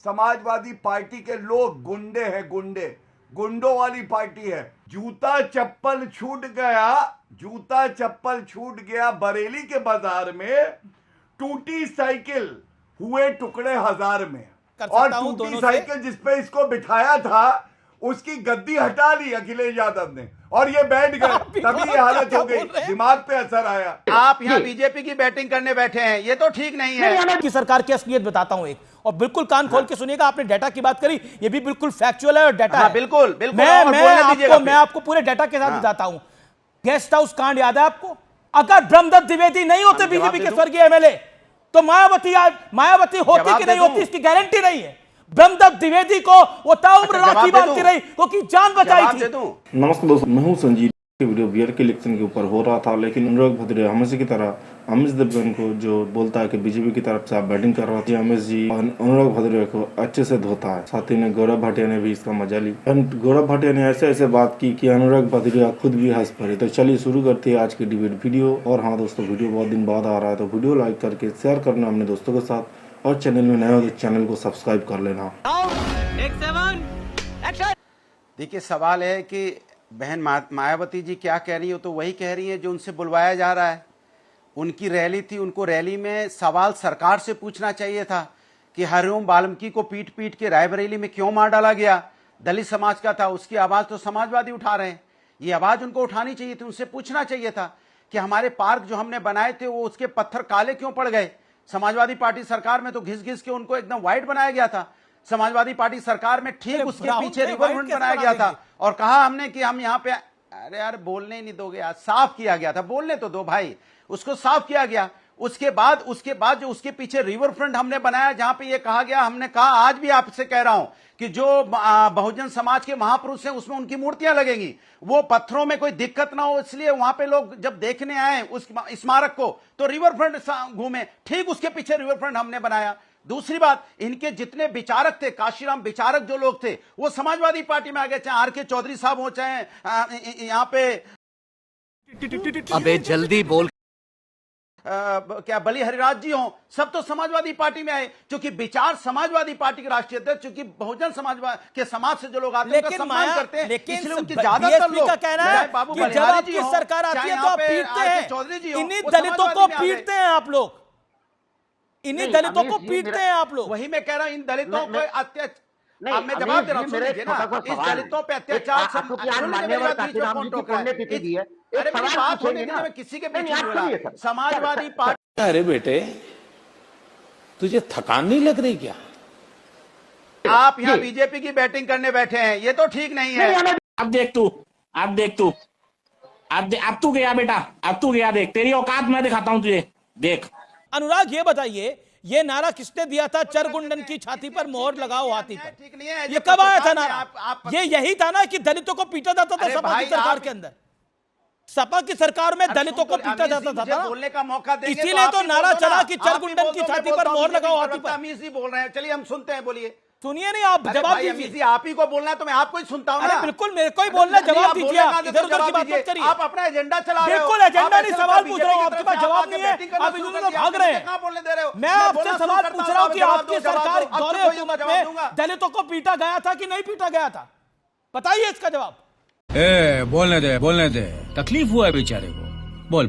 Samajwadi party के लोग गुंडे हैं, गुंडे, गुंडों वाली पार्टी है। जूता चप्पल छूट गया बरेली के बाजार में। टूटी साइकिल हुए टुकड़े हजार में। और टूटी साइकिल जिसपे इसको बिठाया था उसकी गद्दी हटा ली अखिलेश यादव ने और ये बैठ गए, तभी ये हालत हो गई, दिमाग पे असर आया। आप यहाँ बीजेपी की बैटिंग करने बैठे हैं, ये तो ठीक नहीं है। की सरकार की असलियत बताता हूं एक, और बिल्कुल कान खोल के सुनिएगा। आपने डाटा की बात करी, ये भी बिल्कुल फैक्चुअल है और डाटा है। बिल्कुल बिल्कुल। मैं आपको पूरे डाटा के साथ बताता हूं। गेस्ट हाउस कांड याद है आपको? अगर ब्रह्मदत्त द्विवेदी नहीं होते बीजेपी के स्वर्गीय एमएलए, तो मायावती होती कि नहीं होती इसकी गारंटी नहीं है। ब्रह्मदत्त द्विवेदी को वो ताउम्र राखी बांधती रही, क्योंकि जान बचाई थी। नमस्कार दोस्तों, मैं हूं संजीव। वीडियो बिहार के इलेक्शन के ऊपर हो रहा था, लेकिन अनुराग भद्रे हमेशा की तरह अमित देवगन को जो बोलता है कि बीजेपी की तरफ से आप बैटिंग कर रहे थे, अमित जी अनुराग भद्रे को अच्छे से धोता है। साथ ही ने गौरव भाटिया ने भी इसका मजा ली। गौरव भाटिया ने ऐसे बात की कि अनुराग भद्रे खुद भी हंस पड़े। तो चलिए शुरू करते हैं आज की डिबेट वीडियो। और हाँ दोस्तों, वीडियो बहुत दिन बाद आ रहा है, तो वीडियो लाइक करके शेयर करना अपने दोस्तों के साथ, और चैनल में नए हो तो चैनल को सब्सक्राइब कर लेना। देखिए, सवाल है कि बहन मायावती जी क्या कह रही हो, तो वही कह रही है जो उनसे बुलवाया जा रहा है। उनकी रैली थी, उनको रैली में सवाल सरकार से पूछना चाहिए था कि हरिओम वाल्मीकि को पीट पीट के रायबरेली में क्यों मार डाला गया। दलित समाज का था, उसकी आवाज तो समाजवादी उठा रहे हैं। ये आवाज उनको उठानी चाहिए थी, उनसे पूछना चाहिए था कि हमारे पार्क जो हमने बनाए थे वो उसके पत्थर काले क्यों पड़ गए। समाजवादी पार्टी सरकार में तो घिस घिस के उनको एकदम व्हाइट बनाया गया था। समाजवादी पार्टी सरकार में ठीक उसके पीछे रिवर फ्रंट बनाया गया था और कहा हमने कि हम यहाँ पे, अरे यार बोलने ही नहीं दोगे यार, साफ किया गया था, बोलने तो दो भाई, उसको साफ किया गया। उसके बाद जो उसके पीछे रिवर फ्रंट हमने बनाया, जहां पे ये कहा गया, हमने कहा आज भी आपसे कह रहा हूं कि जो बहुजन समाज के महापुरुष हैं उसमें उनकी मूर्तियां लगेंगी, वो पत्थरों में कोई दिक्कत ना हो, इसलिए वहां पे लोग जब देखने आए उस स्मारक को तो रिवर फ्रंट घूमे। ठीक उसके पीछे रिवर फ्रंट हमने बनाया। दूसरी बात, इनके जितने विचारक थे, काशीराम विचारक जो लोग थे, वो समाजवादी पार्टी में आ गए, चाहे आर.के. चौधरी साहब हो, चाहे यहाँ पे अबे जल्दी बोल, क्या बली हरिराज जी हो, सब तो समाजवादी पार्टी में आए, क्योंकि विचार समाजवादी पार्टी के राष्ट्रीय अध्यक्ष, क्योंकि बहुजन समाज से जो लोग आते हैं उनका सम्मान करते हैं, इसलिए उनकी ज्यादातर लोग, बाबू जब आपकी सरकार आती है तो आप पीटते हैं, इन्हीं दलितों को पीटते हैं आप लोग, इन्हीं दलितों को पीटते हैं आप लोग। वही मैं कह रहा हूं, इन दलितों को अत्याचार, अब मैं जवाब दे रहा हूं, सुनिए ना, इस दलितों पे अत्याचार अरे मेरी बात होने के लिए मैं किसी के बीच में बोला। समाजवादी पार्टी, अरे बेटे तुझे थकान नहीं लग रही क्या? आप यहाँ बीजेपी की बैटिंग करने बैठे हैं, ये तो ठीक नहीं है। अब देख तू अब तू गया बेटा, अब तू गया, देख तेरी औकात मैं दिखाता हूं तुझे, देख। अनुराग ये बताइए, ये नारा किसने दिया था, चरगुंडन की छाती पर मोहर लगाओ हाथी पर? ठीक नहीं है, ये कब आया था नारा? ये यही था ना कि दलितों को पीटा जाता था सपा की सरकार के अंदर, सपा की सरकार में दलितों को पीटा जाता था ना, बोलने का मौका देंगे, इसीलिए तो नारा चला कि चरगुंडन की छाती पर मोहर लगाओ हाथी पर। अमीर जी बोल रहे हैं, चलिए हम सुनते हैं, बोलिए। सुनिए नहीं, आप जवाब दीजिए। आप ही को बोलना है तो मैं आपको ही सुनता हूं ना। अरे बिल्कुल मेरे को ही बोलना है, जवाब दीजिए। आप इधर उधर की बात मत करिए, आप अपना एजेंडा चला रहे हो। बिल्कुल एजेंडा नहीं, सवाल पूछ रहा हूं, आपके पास जवाब नहीं है, आप इधर उधर भाग रहे हैं। कहां बोलने दे रहे हो? मैं आपसे सवाल पूछ रहा हूं कि आपकी सरकार दौरे हुकूमत में दलितों को पीटा गया था कि नहीं पीटा गया था? बताइए इसका जवाब। बोलने दे, तकलीफ हुआ है बेचारे को, बोल।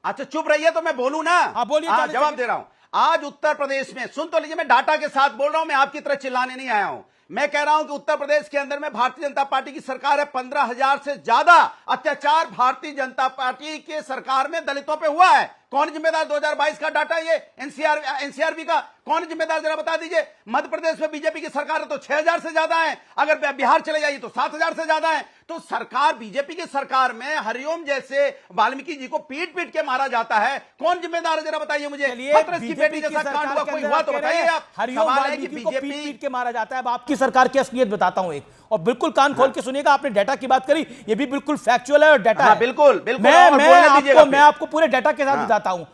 अच्छा चुप रहिए तो मैं बोलूं ना। हाँ बोलिए, जवाब दे रहा हूं। आज उत्तर प्रदेश में, सुन तो लीजिए, मैं डाटा के साथ बोल रहा हूं, मैं आपकी तरह चिल्लाने नहीं आया हूं। मैं कह रहा हूं कि उत्तर प्रदेश के अंदर में भारतीय जनता पार्टी की सरकार है, 15,000 से ज्यादा अत्याचार भारतीय जनता पार्टी के सरकार में दलितों पे हुआ है। कौन जिम्मेदार? 2022 का डाटा, ये एनसीआरबी का कौन जिम्मेदार, जरा बता दीजिए। मध्य प्रदेश में बीजेपी की सरकार है तो 6,000 से ज्यादा है, अगर बिहार चले जाइए तो 7,000 से ज्यादा है। तो सरकार, बीजेपी की सरकार में हरिओम जैसे वाल्मीकि जी को पीट पीट के मारा जाता है, कौन जिम्मेदार है, जरा बताइए मुझे। की बेटी के साथ कांड हुआ, कोई हुआ तो बताइए आप। हरिओम वाल्मीकि को पीट पीट के मारा जाता है। अब आपकी सरकार की असलियत बताता हूं एक, और बिल्कुल कान खोल के सुनिएगा। आपने डाटा की बात करी, ये भी बिल्कुल फैक्चुअल है और डाटा है। बिल्कुल। मैं आपको पूरे डाटा के साथ बताता हूं।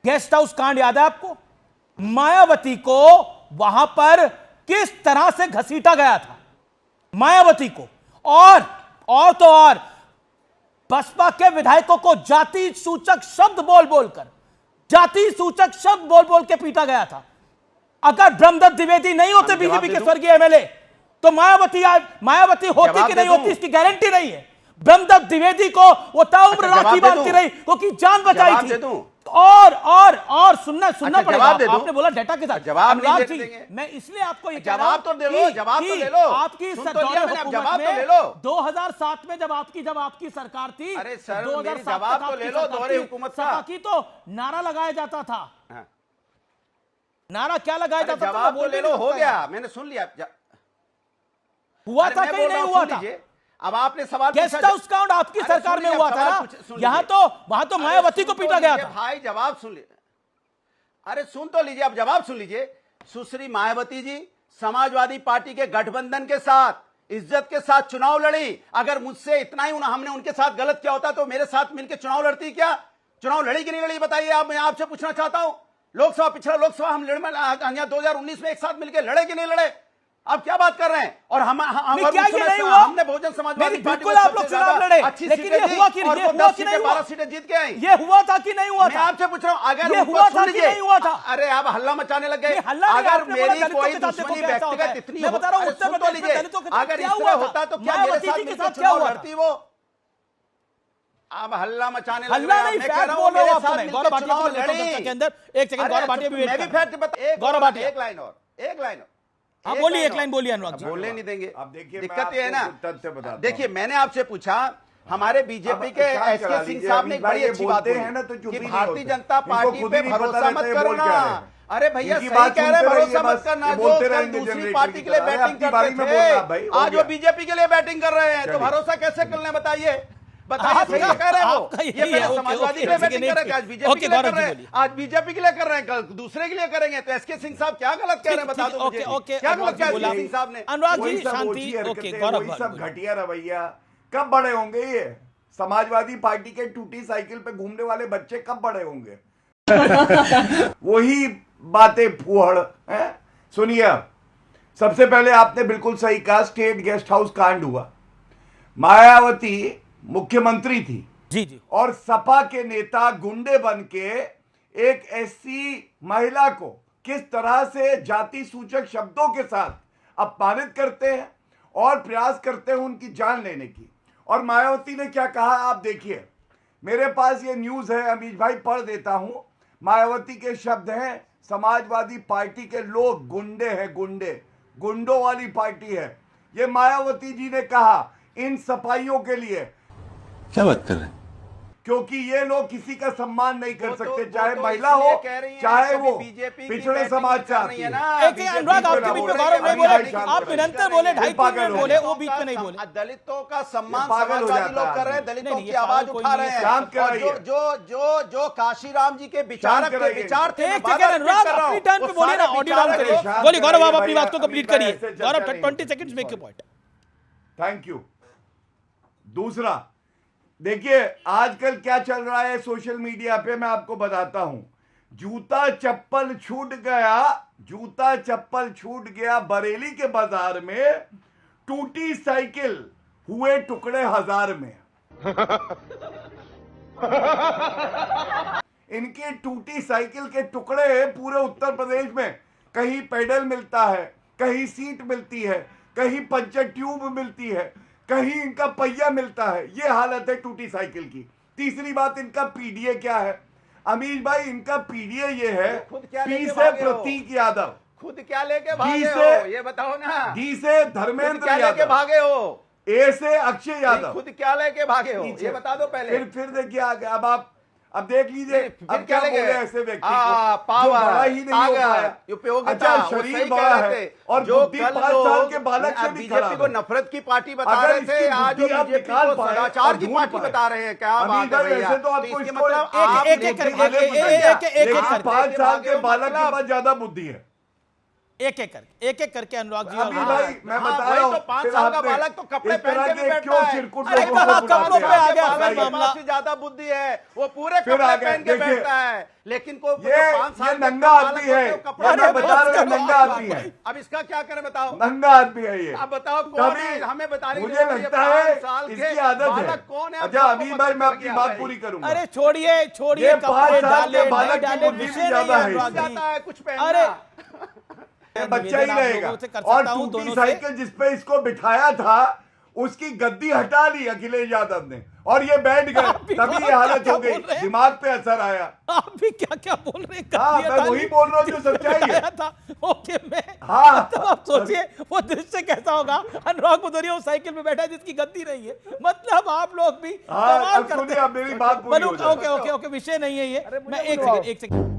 गेस्ट हाउस कांड याद है आपको? मायावती को वहां पर किस तरह से घसीटा गया था, मायावती को, और बसपा के विधायकों को जाति सूचक शब्द बोल बोल के पीटा गया था। अगर ब्रह्मदत्त द्विवेदी नहीं होते बीजेपी के स्वर्गीय एमएलए, तो मायावती होती कि नहीं होती इसकी गारंटी नहीं है। ब्रह्मदत्त द्विवेदी को वो ताउम्र राखी बांधती रही, क्योंकि जान बचाई थी। और सुनना पड़ेगा। आपने बोला डेटा के साथ जवाब नहीं जी, देंगे। मैं इसलिए आपको ये जवाब तो दे लो, जवाब तो दे लो। आपकी सुन तो लिया मैंने, अब जवाब तो ले में लो। 2007 में जब आपकी सरकार थी, अरे सर, 2007 मेरी जवाब तो ले लो, दोहरी हुकूमत था। सपा की तो नारा लगाया जाता था। हाँ। नारा क्या लगाया जाता था? जवाब तो ले लो, हो गया, मैंने सुन लिया। हुआ था कहीं नहीं हुआ था? अब आपने सवाल गेस्ट हाउस काउंट आपकी सरकार में हुआ था ना? वहां तो मायावती को पीटा गया था। भाई जवाब सुन लीजिए, अरे सुन तो लीजिए, अब जवाब सुन लीजिए। सुश्री मायावती जी समाजवादी पार्टी के गठबंधन के साथ इज्जत के साथ चुनाव लड़ी। अगर मुझसे इतना ही हमने उनके साथ गलत किया होता तो मेरे साथ मिलकर चुनाव लड़ती क्या? चुनाव लड़ी कि नहीं लड़ी बताइए आप। मैं आपसे पूछना चाहता हूं, लोकसभा पिछड़ा लोकसभा हम 2019 में एक साथ मिलकर लड़े कि नहीं लड़े? आप क्या बात कर रहे हैं? और हमने बहुजन समाजवादी पार्टी बिल्कुल आप लोग चुनाव लड़े, लेकिन ये हुआ कि नहीं? 12 सीटें जीत के आई। ये हुआ था कि नहीं हुआ था? मैं आपसे पूछ रहा हूं, अगर ये हुआ था कि नहीं हुआ था? अरे आप हल्ला मचाने लग गए। अगर मेरी कोई दुश्मनी व्यक्तिगत इतनी हो, सुन तो लीजिए, अगर इस तरह होता तो क्या मेरे साथ मिलकर चुनाव लड़ती वो? आप हल्ला मचाने लग हल्ला रहे नहीं, हैं। फैक्ट बोल रहा हूं आपको मैं। गौरव भाटिया को लेता हूं दर्शक के अंदर। एक सेकंड, गौरव भाटिया भी वेट मैं भी कर रहा हूं। फैक्ट बता। गौरव भाटिया, एक लाइन और हाँ बोलिए, एक लाइन बोलिए अनुराग जी। बोलने नहीं देंगे। अब देखिए, दिक्कत ये है ना, तथ्य बताता हूं। देखिए मैंने आपसे पूछा, हमारे बीजेपी के एसके सिंह साहब ने एक बड़ी अच्छी बात है ना, तो बोली चुप कि ही नहीं भारतीय होते। जनता इनको पार्टी खुद पे ही नहीं पता भरोसा रहता मत ये बोल करना। क्या रहे हैं। अरे भैया इनकी सही बात कह रहे हैं, सुनते भरोसा रहिए, मत बस करना। ये जो बोलते कल रहेंगे दूसरी जनरेटर पार्टी की के लिए तरह। बैटिंग आपकी बारी करते में बोलना भाई, थे, हो आज वो गया। बीजेपी के लिए बैटिंग कर रहे हैं, तो चलिए। भरोसा कैसे करना बताइए? बताइए, सही आपका- कह रहे हो? आपका यही ये पहले है, ओके, समाजवादी ओके, के लिए ओके, बैटिंग कर रहे थे, आज बीजेपी ओके, के लिए गौरव कर जी रहे हैं। बोलिए। आज बीजेपी के लिए कर रहे हैं, कल दूसरे के लिए करेंगे। तो एसके सिंह साहब क्या गलत कह रहे हैं बता दो मुझे। क्या गलत कह रहे हैं सिंह साहब ने? अनुराग वही जी सब शांति। ओछी ओके, हरकतें, गौरव वही सब भाटिया। घटिया रवैया। कब बड़े होंगे ये समाजवादी पार्टी के टूटी साइकिल पे घूमने वाले बच्चे? कब बड़े होंगे? वही बातें फूहड़ हैं। सुनिए, सबसे पहले आपने बिल्कुल सही कहा, स्टेट गेस्ट हाउस कांड हुआ। मायावती मुख्यमंत्री थी जी जी, और सपा के नेता गुंडे बन के एक एससी महिला को किस तरह से जाति सूचक शब्दों के साथ अपमानित करते हैं और प्रयास करते हैं उनकी जान लेने की। और मायावती ने क्या कहा आप देखिए, मेरे पास ये न्यूज़ है, अमीश भाई पढ़ देता हूं। मायावती के शब्द हैं, समाजवादी पार्टी के लोग गुंडे हैं, गुंडों वाली पार्टी है। ये मायावती जी ने कहा इन सपाइयों के लिए, क्या बात कर रहे हैं? क्योंकि ये लोग किसी का सम्मान नहीं कर सकते, चाहे तो महिला हो, इसलिए कह रही हैं चाहे कि वो बीजेपी की पिछड़े बैटिंग समाज कर से रही आती है है। ना। एक अनुराग आपके बीच में गौरव नहीं बोले, आप निरंतर बोले, 2.5 मिनट बोले, वो बीच में नहीं बोले। दलितों का सम्मान पागल हो समाजवादी जाता लोग कर रहे हैं, है। दलितों नहीं, की ये आवाज पागल कोई उठा नहीं रहे है। हैं। शांत और कराइए। जो काशीराम जी के विचारक थे, विचार थे, एक सेकंड अनुराग, अपनी टर्न पे बोलिए ना, ऑडियो डाउन करिए। शांत बोलिए गौरव, आप कराइए अपनी भाई, बात को कंप्लीट अमीर भाई करिए। ऐसे चर्चा गौरव, नहीं 20 होती। Seconds make your point. Thank you. दूसरा, देखिए आजकल क्या चल रहा है सोशल मीडिया पे, मैं आपको बताता हूं। जूता चप्पल छूट गया बरेली के बाजार में, टूटी साइकिल हुए टुकड़े 1000 में। इनकी टूटी साइकिल के टुकड़े पूरे उत्तर प्रदेश में, कहीं पेडल मिलता है, कहीं सीट मिलती है, कहीं पंचर ट्यूब मिलती है, कहीं इनका पहिया मिलता है। ये हालत है टूटी साइकिल की। तीसरी बात, इनका पीडीए क्या है अमीश भाई? इनका पीडीए ये है, खुद क्या पी लेके से भागे हो? प्रतीक यादव, खुद क्या लेके डी भागे से हो ये बताओ ना। डी से खुद धर्मेंद्र क्या लेके यादव, भागे हो? ए से अक्षय नहीं, यादव। खुद क्या लेके भागे हो पीछे। ये बता दो पहले। फिर देखिए आगे, अब देख लीजिए फिर अब क्या लेके बोले गए? ऐसे व्यक्ति को जो पावर, बड़ा ही नहीं हो पाया। उपयोगिता, अच्छा, वो शरीर सही बड़ा कह है रहे थे। और जो बुद्धि कल 5 साल के बालक से भी बीजेपी खराब को है। नफरत की पार्टी बता अगर रहे थे, इसकी आज बुद्धि आप बीजेपी निकाल को पाए सदाचार और की ढूंढ पार्टी पाए। बता रहे हैं। क्या अमीर बात है भाई, भैया? वैसे तो आपको इसके इसको मतलब आप एक- लेके एक- भागे एक- कुछ एक- क्या? एक- एक- लेकिन एक- 5 साल के भागे बालक के मतलब- पास ज्यादा बुद्धि है। एक एक करके अनुराग जी। अभी हाँ, भाई मैं हाँ, बता वही रहा हूं, तो 5 फिर साल का आपने बालक तो कपड़े इस तरह पहन के भी के बैठता क्यों है। चिरकुट अरे लोगों कहाँ को कपड़ों बुलाते पे आ हैं? गया बालक फिर के मामला। पास ही ज्यादा बुद्धि है, वो पूरे फिर कपड़े आ गए, पहन के देखिए। बैठता है। लेकिन को ये 5 साल का नंगा बालक आदमी होते है, हो, कपड़े ये मैं पहन बता के रहा हूं, बैठता नंगा है। आदमी है। अब इसका क्या करें बताओ? नंगा आदमी है ये। अब बताओ कौन तभी है? हमें बताने की मुझे जरूरत नहीं लगता है 5 साल के इसकी आदत है। बालक कौन है? अच्छा अमीर भाई, मैं अपनी बात पूरी करूंगा। अरे छोड़िए ये कपड़े 5 साल डाले के बालक नहीं की डाले बुद्धि भी विषय नहीं ज्यादा है है अनुराग इसकी। जी। जाता है कुछ पहनना। अरे ये बच्चा ही निवेदन आप रहेगा। लोगों से कर और सकता हूं टूटी दोनों से। साइकिल जिसपे इसको बिठाया था उसकी गद्दी हटा ली अखिलेश यादव ने और ये बैठ आप भी गए, तभी ये बहुत हालत क्या हो गई, बोल रहे हैं? दिमाग पे असर आया। आप भी क्या क्या बोल रहे हैं? हाँ, गद्दी मैं हटा वही ली। बोल रहा हूँ जो सच्चाई है। आया था। ओके मैं हाँ। मतलब आप सोचिए वो दृश्य कैसा होगा। अनुराग भदौरिया उस साइकिल पे बैठा है जिसकी गद्दी नहीं है। मतलब आप लोग भी हाँ, कमाल अब करते सुनिए, हैं। अब मेरी बात पूरी हो जाए। ओके ओके ओके विषय नहीं है ये। मैं एक सेकंड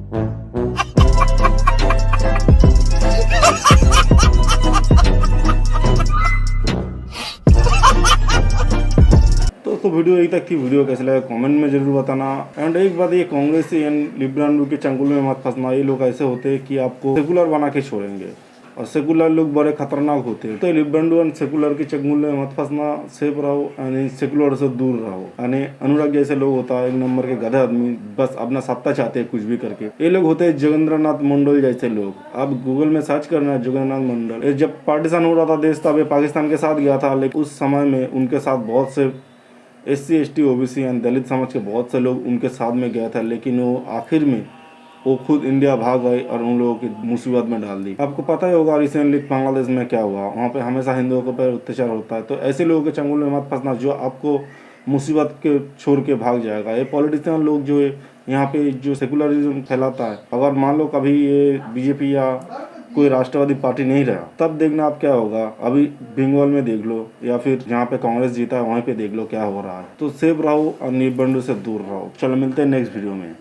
तो वीडियो यही तक की। वीडियो कैसे लगा कमेंट में जरूर बताना। एंड एक बात, ये कांग्रेस एंड लिबरल के चंगुल में मत फंसना। ये लोग ऐसे होते हैं कि आपको सेकुलर बना के छोड़ेंगे और सेकुलर लोग बड़े खतरनाक होते हैं। तो लिबरल एंड सेकुलर के चंगुल में मत फंसना, सेफ रहो यानी सेकुलर से दूर रहो। यानी अनुराग जैसे लोग होता है एक नंबर के गधे आदमी, बस अपना सत्ता चाहते हैं कुछ भी करके। ये लोग होते हैं जोगेंद्रनाथ मंडल जैसे लोग। आप गूगल में सर्च करना जोगेंद्रनाथ मंडल। ये जब पार्टीशन हो रहा था देश तब ये पाकिस्तान के साथ गया था, लेकिन उस समय में उनके साथ बहुत से SC ST OBC एंड दलित समाज के बहुत से लोग उनके साथ में गया था, लेकिन वो आखिर में वो खुद इंडिया भाग गए और उन लोगों की मुसीबत में डाल दी। आपको पता ही होगा रिसेंटली बांग्लादेश में क्या हुआ, वहाँ पे हमेशा हिंदुओं के ऊपर अत्याचार होता है। तो ऐसे लोगों के चंगुल में मत फंसना जो आपको मुसीबत के छोड़ के भाग जाएगा। ये पॉलिटिशियन लोग जो है यहाँ पे जो सेकुलरिज्म फैलाता है, अगर मान लो कभी ये BJP या कोई राष्ट्रवादी पार्टी नहीं रहा, तब देखना आप क्या होगा। अभी बंगाल में देख लो या फिर जहाँ पे कांग्रेस जीता है वहीं पे देख लो क्या हो रहा है। तो सेफ रहो और निर्बंधों से दूर रहो। चलो मिलते हैं नेक्स्ट वीडियो में।